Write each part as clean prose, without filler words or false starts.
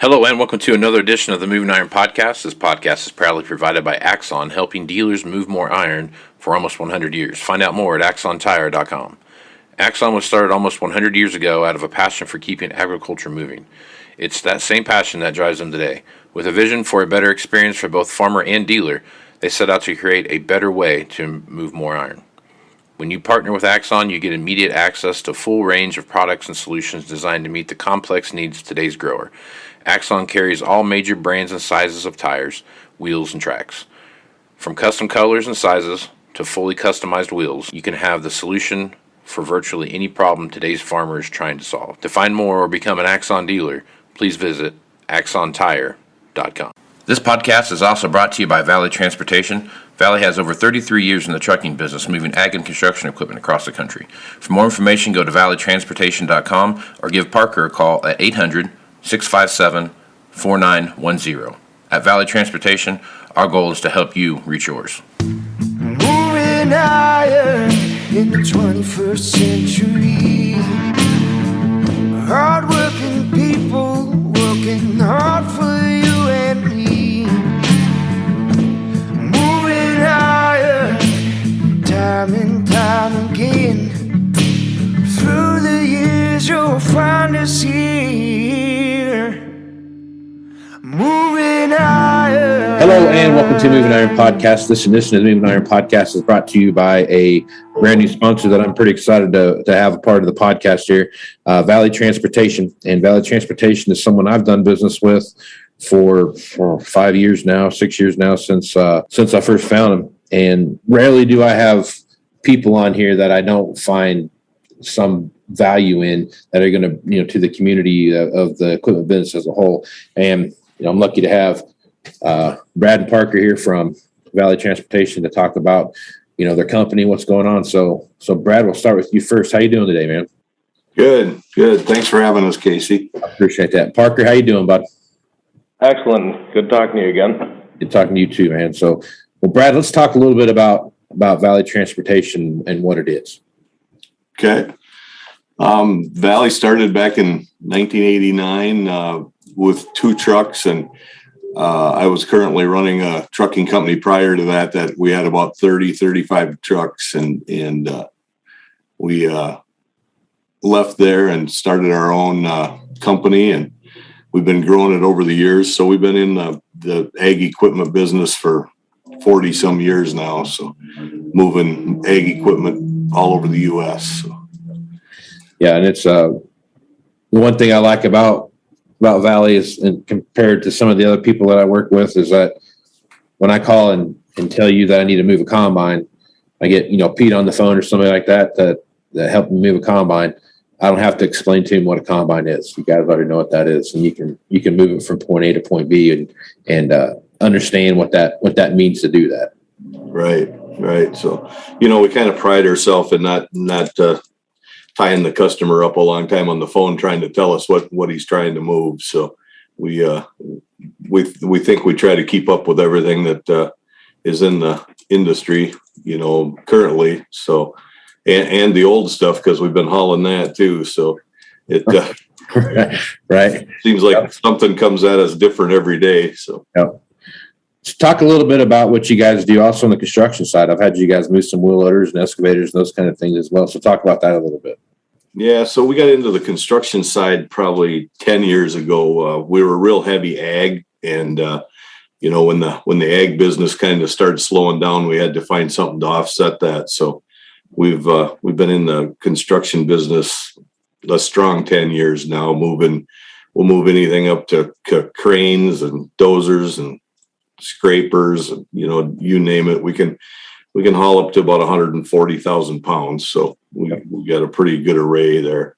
Hello and welcome to another edition of the Moving Iron Podcast. This podcast is proudly provided by Axon, helping dealers move more iron for almost 100 years. Find out more at axontire.com. Axon was started almost 100 years ago out of a passion for keeping agriculture moving. It's that same passion that drives them today. With a vision for a better experience for both farmer and dealer, they set out to create a better way to move more iron. When you partner with Axon, you get immediate access to a full range of products and solutions designed to meet the complex needs of today's grower. Axon carries all major brands and sizes of tires, wheels, and tracks. From custom colors and sizes to fully customized wheels, you can have the solution for virtually any problem today's farmer is trying to solve. To find more or become an Axon dealer, please visit axontire.com. This podcast is also brought to you by Valley Transportation. Valley has over 33 years in the trucking business, moving ag and construction equipment across the country. For more information, go to valleytransportation.com or give Parker a call at 800-657-4910. At Valley Transportation, our goal is to help you reach yours. Moving higher in the 21st century. Hard-working people working hard for you and me. Moving higher, time and time again. Through the years you'll find us here. Moving higher. Hello and welcome to Moving Iron Podcast. This edition of the Moving Iron Podcast is brought to you by a brand new sponsor that I'm pretty excited to have a part of the podcast here, Valley Transportation. And Valley Transportation is someone I've done business with for 5 years now, 6 years now since I first found them. And rarely do I have people on here that I don't find some value in that are going to, to the community of the equipment business as a whole. And I'm lucky to have Brad and Parker here from Valley Transportation to talk about, their company, what's going on. So Brad, we'll start with you first. How you doing today, man? Good. Thanks for having us, Casey. I appreciate that. Parker, how you doing, bud? Excellent. Good talking to you again. Good talking to you too, man. So, well, Brad, let's talk a little bit about Valley Transportation and what it is. Okay. Valley started back in 1989 with 2 trucks, and I was currently running a trucking company prior to that we had about 35 trucks, and we left there and started our own company, and we've been growing it over the years. So we've been in the ag equipment business for 40 some years now. So moving ag equipment all over the U.S. So. Yeah. And it's the one thing I like about Valley is, and compared to some of the other people that I work with, is that when I call and tell you that I need to move a combine, I get, Pete on the phone or somebody like that help me move a combine. I don't have to explain to him what a combine is. You guys already know what that is, and you can move it from point A to point B and understand what that means to do that. Right. So, we kind of pride ourselves in not tying the customer up a long time on the phone trying to tell us what he's trying to move. So we think we try to keep up with everything that is in the industry, currently. So. And the old stuff, because we've been hauling that too. So it right. Seems like something comes at us different every day. So Let's talk a little bit about what you guys do also on the construction side. I've had you guys move some wheel loaders and excavators and those kind of things as well. So talk about that a little bit. Yeah, so we got into the construction side probably 10 years ago. We were real heavy ag, and when the ag business kind of started slowing down, we had to find something to offset that. So we've been in the construction business a strong 10 years now. We'll move anything up to cranes and dozers and scrapers, and, you name it. We can haul up to about 140,000 pounds. So we got a pretty good array there.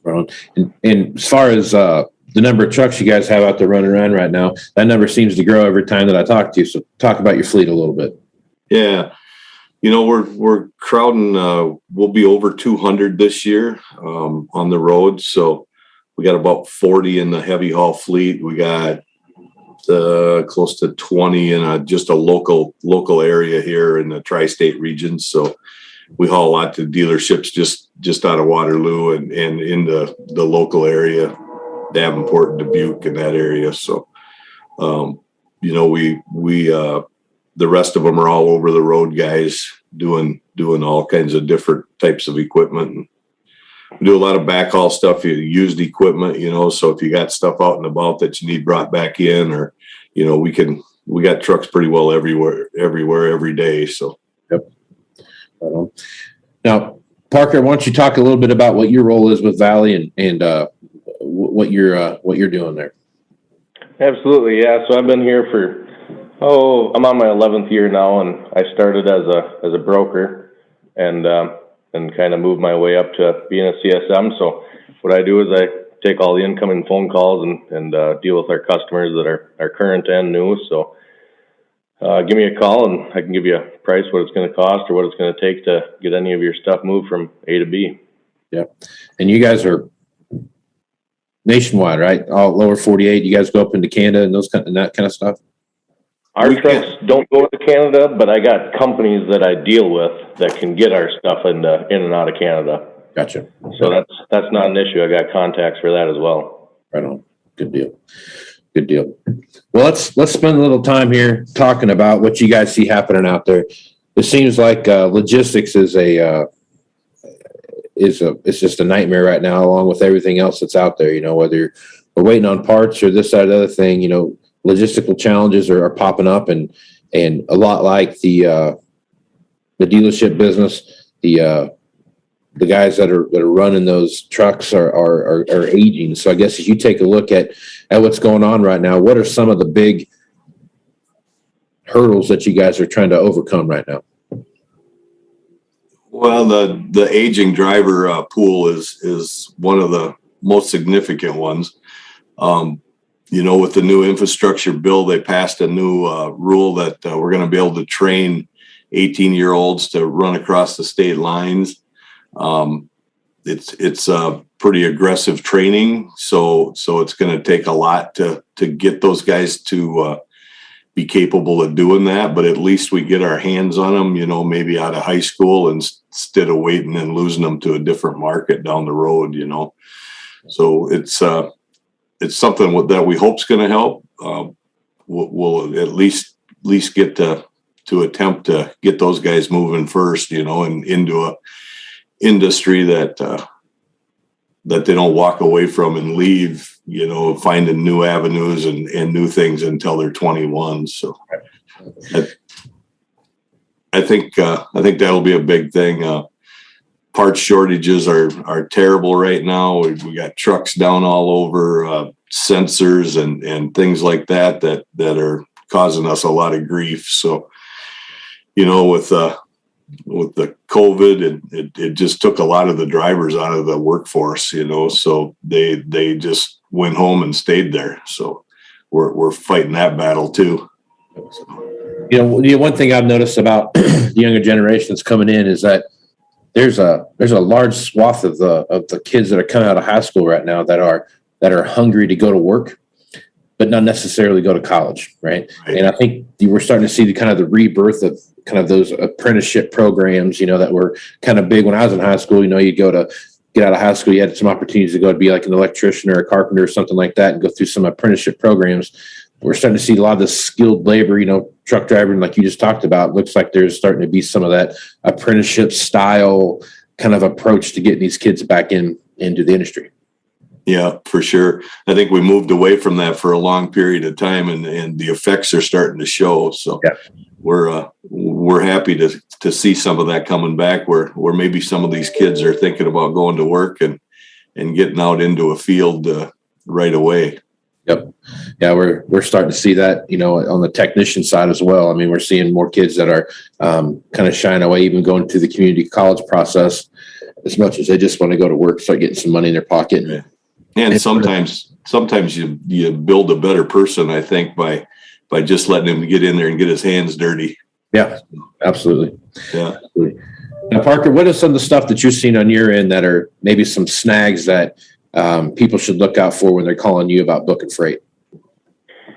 Right. And as far as the number of trucks you guys have out there running around right now, that number seems to grow every time that I talk to you. So talk about your fleet a little bit. Yeah. We're crowding, we'll be over 200 this year on the road. So we got about 40 in the heavy haul fleet. We got close to 20 in just a local area here in the tri-state region. So we haul a lot to dealerships just out of Waterloo and in the local area. Davenport and Dubuque in that area. So, the rest of them are all over the road guys doing all kinds of different types of equipment. We do a lot of backhaul stuff, used equipment, so if you got stuff out and about that you need brought back in, or, we got trucks pretty well everywhere, every day. So. Yep. Now, Parker, why don't you talk a little bit about what your role is with Valley and what you're doing there? Absolutely, yeah. So I've been here for, I'm on my 11th year now, and I started as a broker and kind of moved my way up to being a CSM. So what I do is I take all the incoming phone calls and deal with our customers that are current and new. So give me a call and I can give you a price, what it's going to cost or what it's going to take to get any of your stuff moved from A to B. Yeah. And you guys are nationwide, right? All lower 48. You guys go up into Canada and that kind of stuff? Our trucks don't go to Canada, but I got companies that I deal with that can get our stuff in and out of Canada. Gotcha. So that's not an issue. I got contacts for that as well. Right on. Good deal. Well, let's spend a little time here talking about what you guys see happening out there. It seems like logistics is it's just a nightmare right now, along with everything else that's out there. Whether we're waiting on parts or this, that, other thing. Logistical challenges are popping up, and a lot like the dealership business, the guys that are running those trucks are aging. So I guess as you take a look at what's going on right now, what are some of the big hurdles that you guys are trying to overcome right now? Well, the aging driver pool is one of the most significant ones. With the new infrastructure bill, they passed a new rule that we're going to be able to train 18-year-olds to run across the state lines. It's pretty aggressive training, so it's going to take a lot to get those guys to be capable of doing that. But at least we get our hands on them, maybe out of high school instead of waiting and losing them to a different market down the road. So it's something that we hope is going to help. We'll at least get to attempt to get those guys moving first, and into a industry that they don't walk away from and leave, finding new avenues and new things until they're 21. So I think that'll be a big thing. Parts shortages are terrible right now. We got trucks down all over, sensors and things like that are causing us a lot of grief. So, with the COVID, it just took a lot of the drivers out of the workforce, so they just went home and stayed there. So we're fighting that battle too. One thing I've noticed about the younger generations coming in is that there's a large swath of the kids that are coming out of high school right now that are hungry to go to work, but not necessarily go to college, right? And I think we're starting to see the rebirth of kind of those apprenticeship programs, that were kind of big when I was in high school. You'd go to get out of high school, you had some opportunities to go to be like an electrician or a carpenter or something like that and go through some apprenticeship programs. We're starting to see a lot of the skilled labor, truck driving, like you just talked about. Looks like there's starting to be some of that apprenticeship style kind of approach to getting these kids back into the industry. Yeah, for sure. I think we moved away from that for a long period of time, and the effects are starting to show. So yeah. We're happy to see some of that coming back, where maybe some of these kids are thinking about going to work and getting out into a field right away. Yep. Yeah, we're starting to see that, on the technician side as well. I mean, we're seeing more kids that are kind of shying away, even going through the community college process, as much as they just want to go to work, start getting some money in their pocket. And sometimes you build a better person, I think, by just letting him get in there and get his hands dirty. Yeah, absolutely. Yeah. Absolutely. Now, Parker, what is some of the stuff that you've seen on your end that are maybe some snags that people should look out for when they're calling you about booking freight?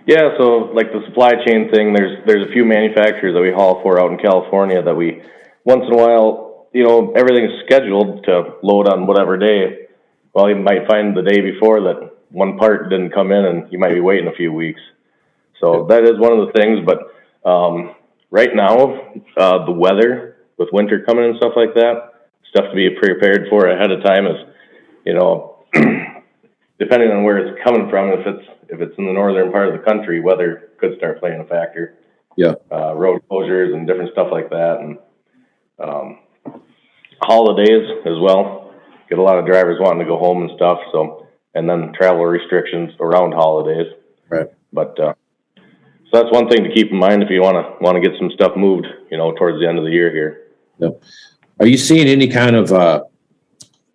Yeah, so like the supply chain thing, there's a few manufacturers that we haul for out in California that we, once in a while, everything's scheduled to load on whatever day. Well, you might find the day before that one part didn't come in and you might be waiting a few weeks. So that is one of the things, but right now, the weather with winter coming and stuff like that, stuff to be prepared for ahead of time is, you know, depending on where it's coming from, if it's in the northern part of the country, weather could start playing a factor. Yeah. Road closures and different stuff like that, and holidays as well. Get a lot of drivers wanting to go home and stuff. So, and then travel restrictions around holidays. Right. But so that's one thing to keep in mind if you want to get some stuff moved, you know, towards the end of the year here. Yep. Are you seeing any kind of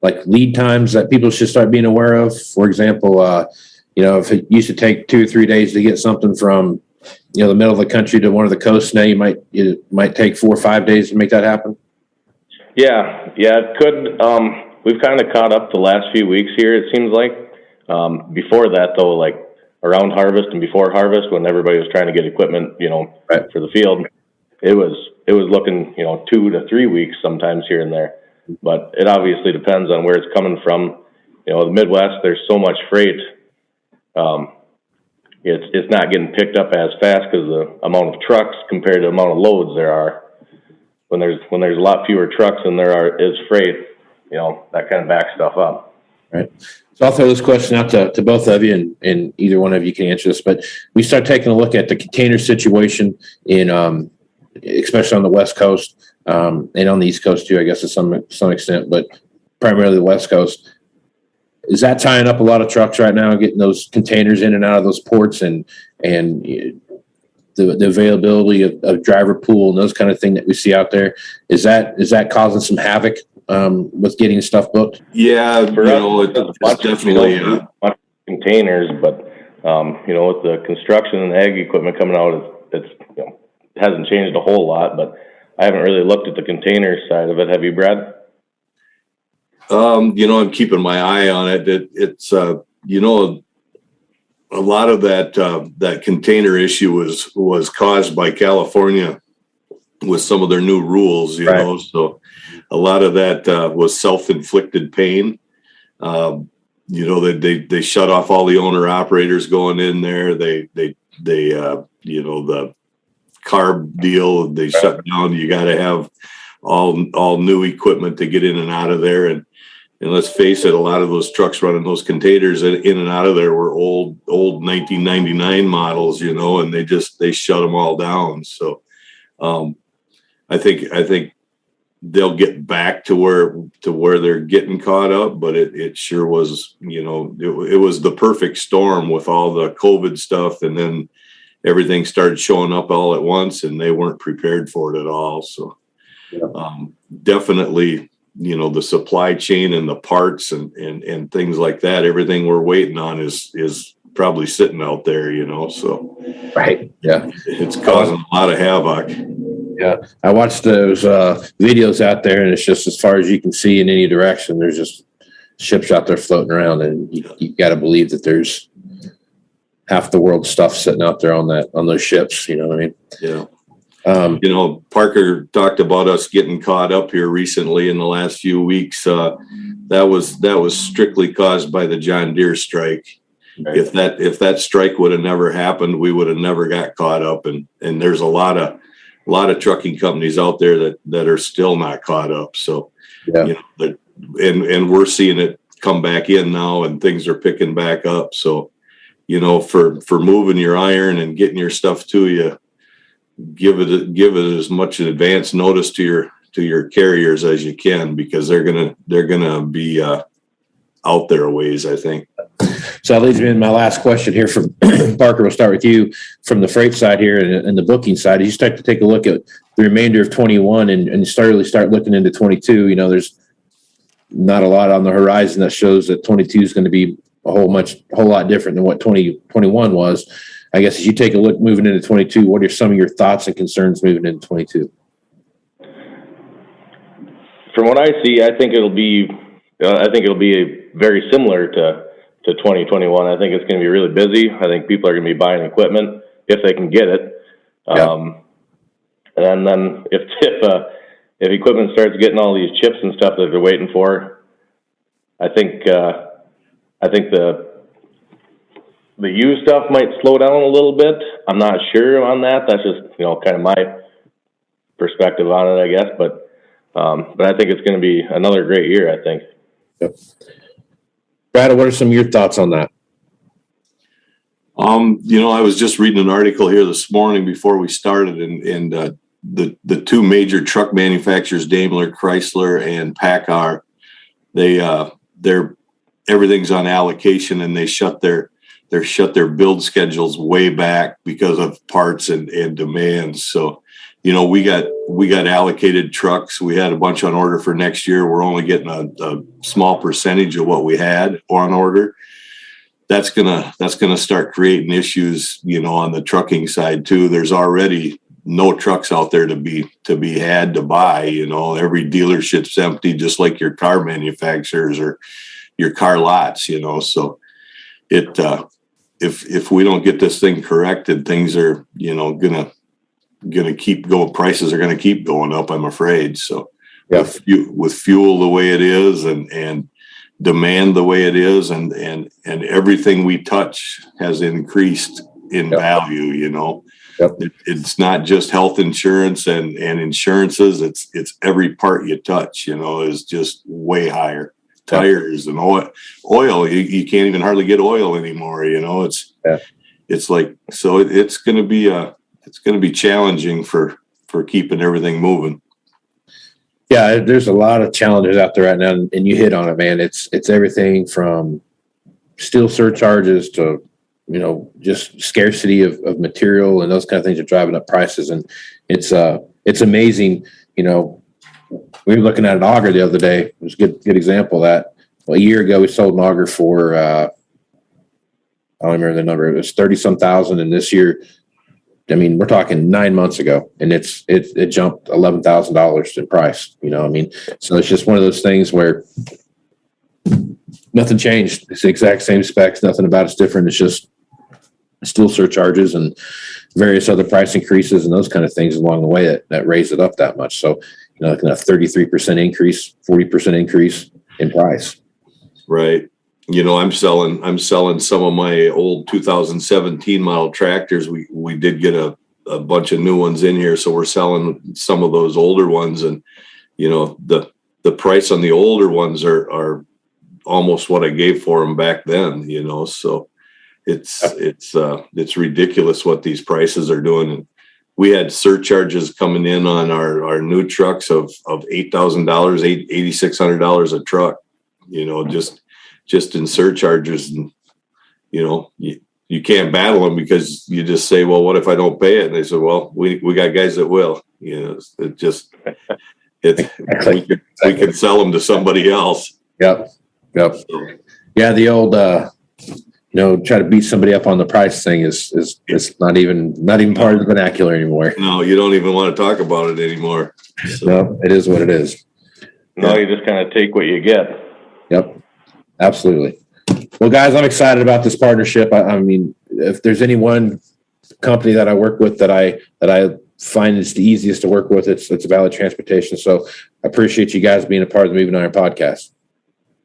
like lead times that people should start being aware of? For example, you know, if it used to take 2 or 3 days to get something from, you know, the middle of the country to one of the coasts, now it might take 4 or 5 days to make that happen. Yeah, it could. We've kind of caught up the last few weeks here, it seems like. Before that, though, like around harvest and before harvest, when everybody was trying to get equipment, you know, right, for the field, it was looking, you know, 2 to 3 weeks sometimes here and there. But it obviously depends on where it's coming from. You know, the Midwest, there's so much freight. It's not getting picked up as fast because the amount of trucks compared to the amount of loads there are. When there's a lot fewer trucks than there is freight, you know, that kind of backs stuff up. Right. So I'll throw this question out to both of you, and either one of you can answer this. But we start taking a look at the container situation in, especially on the West Coast, and on the East Coast too, I guess to some extent, but primarily the West Coast. Is that tying up a lot of trucks right now, getting those containers in and out of those ports, and the availability of driver pool and those kind of thing that we see out there? Is that causing some havoc with getting stuff booked? Yeah, you know, it's definitely containers, but you know, with the construction and ag equipment coming out, it's you know, it hasn't changed a whole lot. But I haven't really looked at the container side of it. Have you, Brad? You know, I'm keeping my eye on it. It's you know, a lot of that container issue was caused by California with some of their new rules, you know, so a lot of that was self-inflicted pain. You know, they shut off all the owner operators going in there. They you know, the carb deal, they shut down. You got to have all new equipment to get in and out of there. And let's face it, a lot of those trucks running those containers in and out of there were old 1999 models, you know, and they shut them all down. So I think they'll get back to where they're getting caught up, but it sure was, you know, it was the perfect storm with all the COVID stuff, and then everything started showing up all at once, and they weren't prepared for it at all. So definitely, you know, the supply chain and the parts and things like that, everything we're waiting on is probably sitting out there, you know, so. Right. Yeah. It's causing a lot of havoc. Yeah. I watched those videos out there, and it's just as far as you can see in any direction, there's just ships out there floating around, and you got to believe that there's half the world's stuff sitting out there on those ships. You know what I mean? Yeah. You know, Parker talked about us getting caught up here recently in the last few weeks. That was strictly caused by the John Deere strike. Right. If that strike would have never happened, we would have never got caught up. And there's a lot of trucking companies out there that are still not caught up. So, you know, and we're seeing it come back in now, and things are picking back up. So, you know, for moving your iron and getting your stuff to you, give it as much advance notice to your carriers as you can, because they're gonna be out there a ways, I think. So that leads me to my last question here from Parker. We'll start with you from the freight side here and the booking side. As you start to take a look at the remainder of 21 and start looking into 22, you know, there's not a lot on the horizon that shows that 22 is going to be a whole lot different than what 2021 was. I guess as you take a look moving into 22, what are some of your thoughts and concerns moving into 22? From what I see, I think it'll be very similar to 2021. I think it's going to be really busy. I think people are going to be buying equipment if they can get it. And then if equipment starts getting all these chips and stuff that they're waiting for, I think the the used stuff might slow down a little bit. I'm not sure on that. That's just, kind of my perspective on it, I guess. But I think it's going to be another great year, I think. Yep. Brad, what are some of your thoughts on that? I was just reading an article here this morning before we started, and the two major truck manufacturers, Daimler, Chrysler, and PACCAR, they're everything's on allocation, and they shut their build schedules way back because of parts and demand. So, we got allocated trucks. We had a bunch on order for next year. We're only getting a small percentage of what we had on order. That's gonna start creating issues, on the trucking side too. There's already no trucks out there to be had to buy. Every dealership's empty, just like your car manufacturers or your car lots. So if we don't get this thing corrected, things are gonna keep going. Prices are gonna keep going up, I'm afraid. So Yeah. with fuel the way it is and demand the way it is, and everything we touch has increased in value. Yep. It's not just health insurance and insurances. It's every part you touch, is just way higher. Tires and oil. You can't even hardly get oil anymore. It's like, so it's going to be challenging for keeping everything moving. Yeah, there's a lot of challenges out there right now, and you hit on it, man. It's everything from steel surcharges to, just scarcity of material, and those kind of things are driving up prices. And it's amazing. We were looking at an auger the other day. It was a good example of that. Well, a year ago, we sold an auger for, I don't remember the number. It was 30-some thousand, and this year, we're talking 9 months ago, and it jumped $11,000 in price. So it's just one of those things where nothing changed. It's the exact same specs. Nothing about it's different. It's just steel surcharges and various other price increases and those kind of things along the way that raise it up that much. So, like a 33% increase, 40% increase in price. Right. I'm selling some of my old 2017 model tractors. We did get a bunch of new ones in here, so we're selling some of those older ones, and the price on the older ones are almost what I gave for them back then. So it's ridiculous what these prices are doing. And we had surcharges coming in on our new trucks of $8,000, $8,600 a truck. Just in surcharges, and you can't battle them because you just say, well, what if I don't pay it? And they said, well, we got guys that will. We can sell them to somebody else. Yep. So, Yeah, the old try to beat somebody up on the price thing is not even part of the vernacular anymore. No, you don't even want to talk about it anymore. So. No, it is what it is. No, you just kind of take what you get. Yep. Absolutely. Well, guys, I'm excited about this partnership. I mean, if there's any one company that I work with that I find it's the easiest to work with, it's Valley Transportation. So I appreciate you guys being a part of the Moving Iron podcast.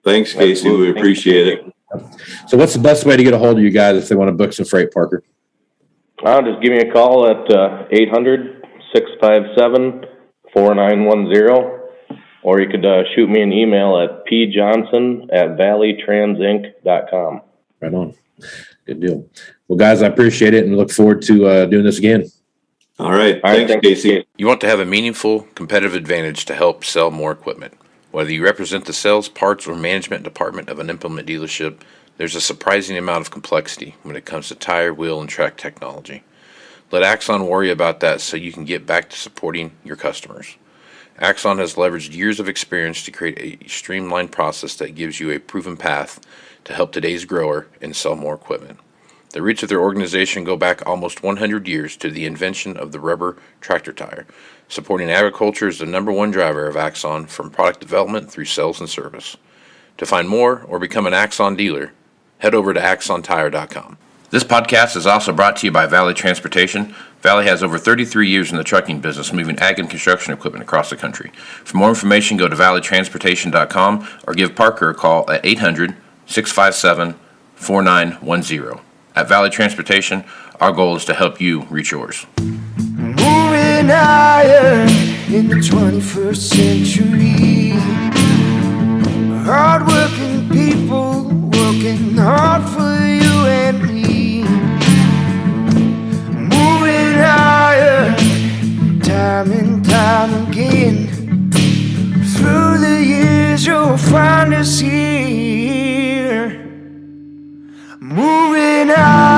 Thanks, Casey. We appreciate it. So what's the best way to get a hold of you guys if they want to book some freight, Parker? Just give me a call at 800-657-4910. Or you could shoot me an email at pjohnson@valleytransinc.com. Right on. Good deal. Well, guys, I appreciate it and look forward to doing this again. All right. Thanks, Casey. You want to have a meaningful competitive advantage to help sell more equipment. Whether you represent the sales, parts, or management department of an implement dealership, there's a surprising amount of complexity when it comes to tire, wheel, and track technology. Let Axon worry about that so you can get back to supporting your customers. Axon has leveraged years of experience to create a streamlined process that gives you a proven path to help today's grower and sell more equipment. The roots of their organization go back almost 100 years to the invention of the rubber tractor tire. Supporting agriculture is the number one driver of Axon, from product development through sales and service. To find more or become an Axon dealer, head over to axontire.com. This podcast is also brought to you by Valley Transportation. Valley has over 33 years in the trucking business, moving ag and construction equipment across the country. For more information, go to valleytransportation.com or give Parker a call at 800-657-4910. At Valley Transportation, our goal is to help you reach yours. Moving higher in the 21st century. Hard-working people working hard for you and me. Moving higher, time and time again. Through the years you'll find us here. Moving higher.